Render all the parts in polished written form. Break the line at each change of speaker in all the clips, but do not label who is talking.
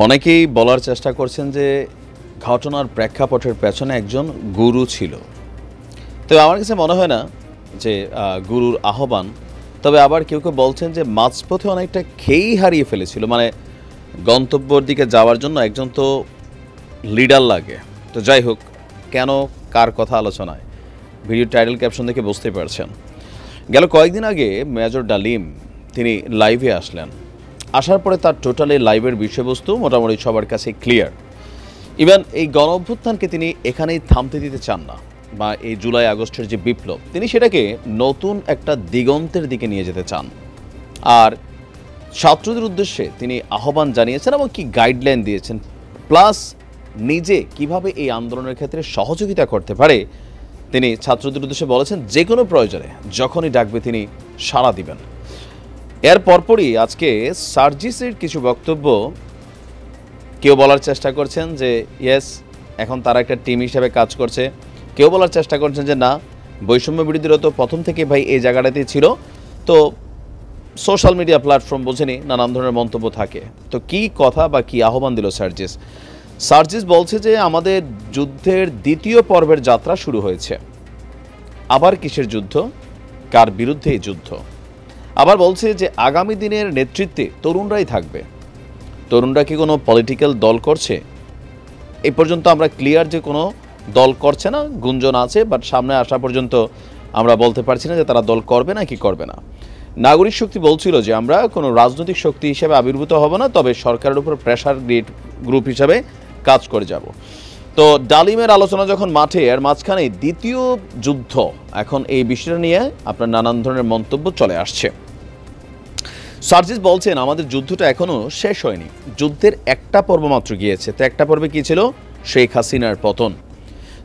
অনেকেই বলার চেষ্টা করছেন যে ঘটনার প্রেক্ষাপটের পেছনে একজন গুরু ছিল। তবে আমার কাছে মনে হয় না যে গুরুর আহ্বান। তবে আবার কেউ কেউ বলছেন যে মাঝপথে অনেকটা খেই হারিয়ে ফেলেছিল। মানে গন্তব্যের দিকে যাওয়ার জন্য একজন তো লিডার লাগে। তো যাই হোক, কেন কার কথা আলোচনায়, ভিডিও টাইটেল ক্যাপশন দেখে বুঝতে পারছেন। গেল কয়েকদিন আগে মেজর ডালিম তিনি লাইভে আসলেন। আসার পরে তার টোটালি লাইভের বিষয়বস্তু মোটামুটি সবার কাছে ক্লিয়ার। ইভেন এই গণ অভ্যুত্থানকে তিনি এখানেই থামতে দিতে চান না, বা এই জুলাই আগস্টের যে বিপ্লব, তিনি সেটাকে নতুন একটা দিগন্তের দিকে নিয়ে যেতে চান। আর ছাত্রদের উদ্দেশ্যে তিনি আহ্বান জানিয়েছেন এবং কি গাইডলাইন দিয়েছেন, প্লাস নিজে কিভাবে এই আন্দোলনের ক্ষেত্রে সহযোগিতা করতে পারে তিনি ছাত্রদের উদ্দেশ্যে বলেছেন যে কোনো প্রয়োজনে যখনই ডাকবে তিনি সাড়া দিবেন। এর পরপরই আজকে সার্জিসের কিছু বক্তব্য কেউ বলার চেষ্টা করছেন যে ইয়েস, এখন তারা একটা টিম হিসেবে কাজ করছে। কেউ বলার চেষ্টা করছেন যে না, বৈষম্য বিরোধীরা তো প্রথম থেকে ভাই এই জায়গাটাতেই ছিল, তো সোশ্যাল মিডিয়া প্ল্যাটফর্ম বোঝেনি, নানান ধরনের মন্তব্য থাকে। তো কি কথা বা কি আহ্বান দিল সার্জিস? সার্জিস বলছে যে আমাদের যুদ্ধের দ্বিতীয় পর্বের যাত্রা শুরু হয়েছে। আবার কিসের যুদ্ধ, কার বিরুদ্ধে এই যুদ্ধ? আবার বলছে যে আগামী দিনের নেতৃত্বে তরুণরাই থাকবে। তরুণরা কি কোনো পলিটিক্যাল দল করছে? এই পর্যন্ত আমরা ক্লিয়ার যে কোনো দল করছে না, গুঞ্জন আছে, বাট সামনে আসা পর্যন্ত আমরা বলতে পারছি না যে তারা দল করবে না কি করবে না। নাগরিক শক্তি বলছিল যে আমরা কোনো রাজনৈতিক শক্তি হিসেবে আবির্ভূত হব না, তবে সরকারের উপর প্রেশার গ্রুপ হিসাবে কাজ করে যাব। তো ডালিমের আলোচনা যখন মাঠে, এর মাঝখানে দ্বিতীয় যুদ্ধ, এখন এই বিষয়টা নিয়ে আপনার নানান ধরনের মন্তব্য চলে আসছে। সার্জিস বলছেন আমাদের যুদ্ধটা এখনো শেষ হয়নি, যুদ্ধের একটা পর্ব মাত্র গিয়েছে। তো একটা পর্বে কি ছিল? শেখ হাসিনার পতন।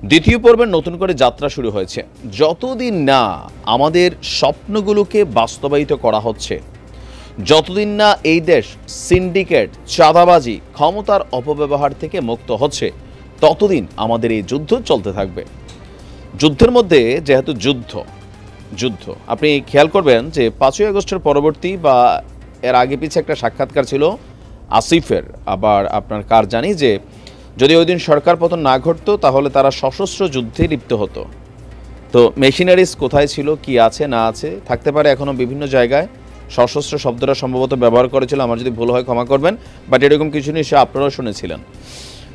দ্বিতীয় পর্বের নতুন করে যাত্রা শুরু হয়েছে। যতদিন না আমাদের স্বপ্নগুলোকে বাস্তবায়িত করা হচ্ছে, যতদিন না এই দেশ সিন্ডিকেট, চাঁদাবাজি, ক্ষমতার অপব্যবহার থেকে মুক্ত হচ্ছে, ততদিন আমাদের এই যুদ্ধ চলতে থাকবে। যুদ্ধের মধ্যে যেহেতু যুদ্ধ আপনি খেয়াল করবেন যে 5ই আগস্টের পরবর্তী বা এর আগে পিছে একটা সাক্ষাৎকার ছিল আসিফের, আবার আপনার কার জানি, যে যদি ওই দিন সরকার পতন না ঘটতো তাহলে তারা সশস্ত্র যুদ্ধে লিপ্ত হতো। তো মেশিনারিজ কোথায় ছিল, কি আছে না আছে, থাকতে পারে এখনও বিভিন্ন জায়গায়। সশস্ত্র শব্দটা সম্ভবত ব্যবহার করেছিল, আমার যদি ভুল হয় ক্ষমা করবেন, বাট এরকম কিছু নিশ্চয় আপনারাও শুনেছিলেন।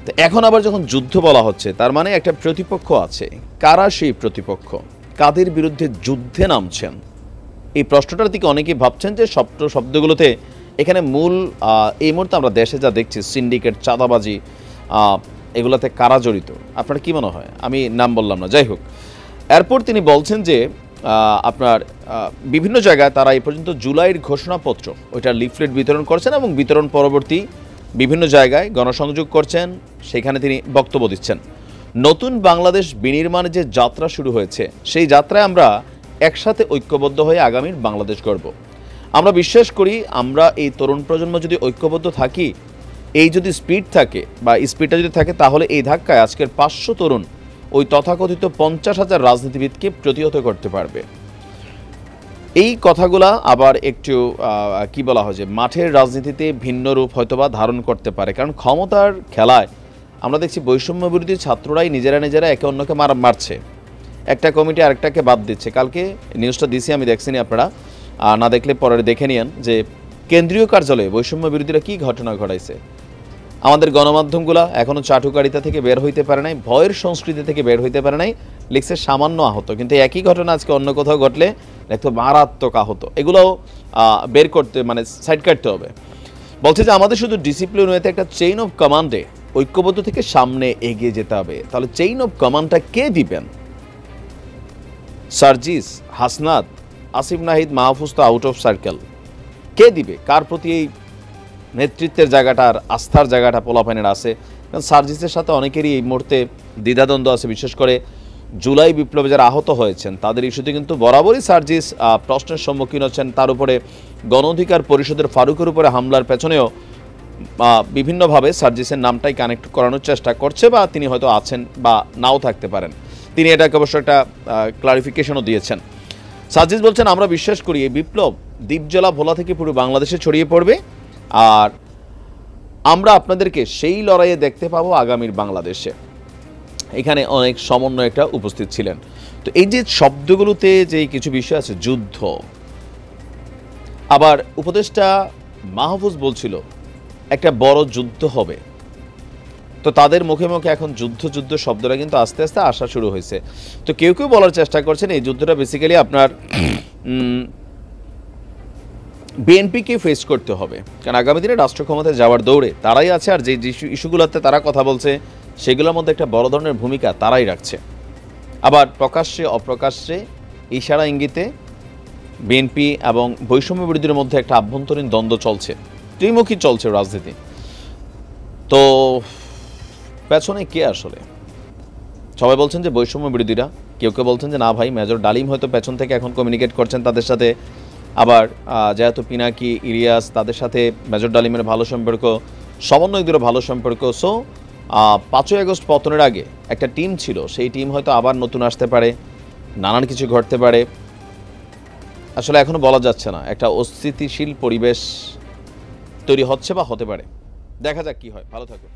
তো এখন আবার যখন যুদ্ধ বলা হচ্ছে, তার মানে একটা প্রতিপক্ষ আছে। কারা সেই প্রতিপক্ষ? কাদের বিরুদ্ধে যুদ্ধে নামছেন? এই প্রশ্নটার দিকে অনেকেই ভাবছেন যে শব্দগুলোতে এখানে মূল এই মুহূর্তে আমরা দেশে যা দেখছি, সিন্ডিকেট, চাঁদাবাজি, এগুলোতে কারা জড়িত? আপনার কি মনে হয়? আমি নাম বললাম না, যাই হোক। এরপর তিনি বলছেন যে আপনার বিভিন্ন জায়গায় তারা এই পর্যন্ত জুলাইয়ের ঘোষণাপত্র, ওইটা লিফলেট বিতরণ করছেন এবং বিতরণ পরবর্তী বিভিন্ন জায়গায় গণসংযোগ করছেন, সেখানে তিনি বক্তব্য দিচ্ছেন। নতুন বাংলাদেশ বিনির্মাণের যে যাত্রা শুরু হয়েছে, সেই যাত্রায় আমরা একসাথে ঐক্যবদ্ধ হয়ে আগামীর বাংলাদেশ গড়ব। আমরা বিশ্বাস করি আমরা এই তরুণ প্রজন্ম যদি ঐক্যবদ্ধ থাকি, এই যদি স্পিড থাকে বা স্পিডটা যদি থাকে, তাহলে এই ধাক্কায় আজকের 500 তরুণ ওই তথাকথিত 50,000 রাজনীতিবিদকে প্রতিহত করতে পারবে। এই কথাগুলা আবার একটু কি বলা হয় যে মাঠের রাজনীতিতে ভিন্ন রূপ হয়তোবা ধারণ করতে পারে, কারণ ক্ষমতার খেলায় আমরা দেখছি বৈষম্য বিরোধী ছাত্ররাই নিজেরা একে অন্যকে মারছে। একটা কমিটি আরেকটাকে বাদ দিচ্ছে। কালকে নিউজটা দিছি, আমি দেখছিনি, আপনারা না দেখলে পরে দেখে নিয়েন যে কেন্দ্রীয় কার্যালয়ে বৈষম্য বিরোধীরা কী ঘটনা ঘটাইছে। আমাদের গণমাধ্যমগুলো এখনও চাটুকারিতা থেকে বের হইতে পারে নাই, ভয়ের সংস্কৃতি থেকে বের হইতে পারে নাই, লিখছে সামান্য আহত। কিন্তু একই ঘটনা আজকে অন্য কোথাও ঘটলে দেখতো মারাত্মক আহত। এগুলোও বের করতে, মানে সাইড কাটতে হবে। বলছে যে আমাদের শুধু ডিসিপ্লিন ওয়েতে একটা চেইন অফ কমান্ডে ঐক্যবদ্ধ থেকে সামনে এগিয়ে যেতে হবে। তাহলে চেইন অফ কমান্ডটা কে দিবেন? সার্জিস, হাসনাত, আসিফ নাহিদ, মাহফুজ তো আউট অফ সার্কেল। কে দিবে? কার প্রতি এই নেতৃত্বের জায়গাটার, আস্থার জায়গাটা পোলাপানের আছে? কারণ সার্জিসের সাথে অনেকেরই এই মুহূর্তে দ্বিধাদ্বন্দ্ব আছে। বিশেষ করে জুলাই বিপ্লবে যারা আহত হয়েছেন তাদের ইস্যুতে কিন্তু বরাবরই সার্জিস প্রশ্নের সম্মুখীন হচ্ছেন। তার উপরে গণ অধিকার পরিষদের ফারুকের উপরে হামলার পেছনেও বিভিন্নভাবে সার্জিসের নামটাই কানেক্ট করানোর চেষ্টা করছে, বা তিনি হয়তো আছেন বা নাও থাকতে পারেন। তিনি এটাকে অবশ্য একটা ক্লারিফিকেশনও দিয়েছেন। সার্জিস বলছেন আমরা বিশ্বাস করি এই বিপ্লব দ্বীপজলা ভোলা থেকে পুরো বাংলাদেশে ছড়িয়ে পড়বে, আর আমরা আপনাদেরকে সেই লড়াইয়ে দেখতে পাবো আগামীর বাংলাদেশে। এখানে অনেক সমন্বয় একটা উপস্থিত ছিলেন। তো এই যে শব্দগুলোতে যে কিছু বিষয় আছে, যুদ্ধ, আবার উপদেষ্টা মাহফুজ বলছিল একটা বড় যুদ্ধ হবে। তো তাদের মুখে মুখে এখন যুদ্ধ যুদ্ধ শব্দটা কিন্তু আস্তে আস্তে আসা শুরু হয়েছে। তো কেউ কেউ বলার চেষ্টা করছেন এই যুদ্ধটা বেসিক্যালি আপনার বিএনপিকে ফেস করতে হবে, কারণ আগামী দিনে রাষ্ট্র ক্ষমতায় যাওয়ার দৌড়ে তারাই আছে, আর যে ইস্যুগুলোতে তারা কথা বলছে সেগুলোর মধ্যে একটা বড় ধরনের ভূমিকা তারাই রাখছে। আবার প্রকাশ্যে অপ্রকাশ্যে ইশারা ইঙ্গিতে বিএনপি এবং বৈষম্য বিরোধীদের মধ্যে একটা আভ্যন্তরীণ দ্বন্দ্ব চলছে, ত্রিমুখী চলছে রাজনীতি। তো পেছনে কে আসলে? সবাই বলছেন যে বৈষম্য বিরোধীরা, কেউ কেউ বলছেন যে না ভাই, মেজর ডালিম হয়তো পেছন থেকে এখন কমিউনিকেট করছেন তাদের সাথে। আবার যেহেতু পিনাকি, ইলিয়াস, তাদের সাথে মেজর ডালিমের ভালো সম্পর্ক, সমন্বয়কদেরও ভালো সম্পর্ক। সো 5ই আগস্ট পতনের আগে একটা টিম ছিল, সেই টিম হয়তো আবার নতুন আসতে পারে, নানান কিছু ঘটতে পারে। আসলে এখনো বলা যাচ্ছে না, একটা অস্থিতিশীল পরিবেশ তৈরি হচ্ছে বা হতে পারে। দেখা যাক কি হয়। ভালো থাকুন।